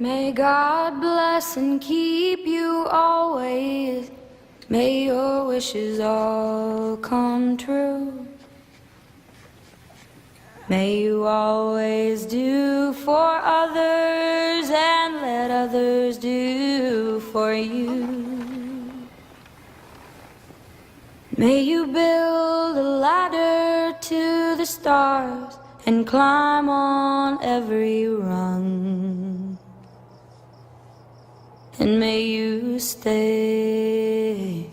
May God bless and keep you always. May your wishes all come true. May you always do for others and let others do for you. May you build a ladder to the stars and climb on every rung. And may you stay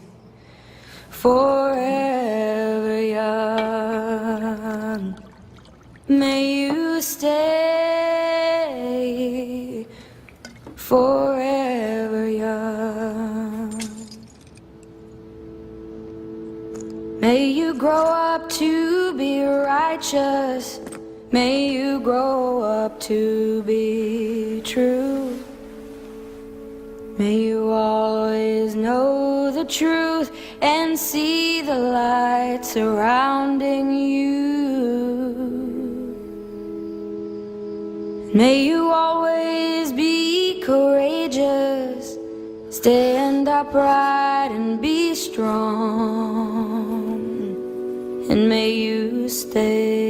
forever young. May you stay forever young. May you grow up to be righteous. May you grow up to be true. May you always know the truth and see the light surrounding you. May you always be courageous, stand upright and be strong. And may you stay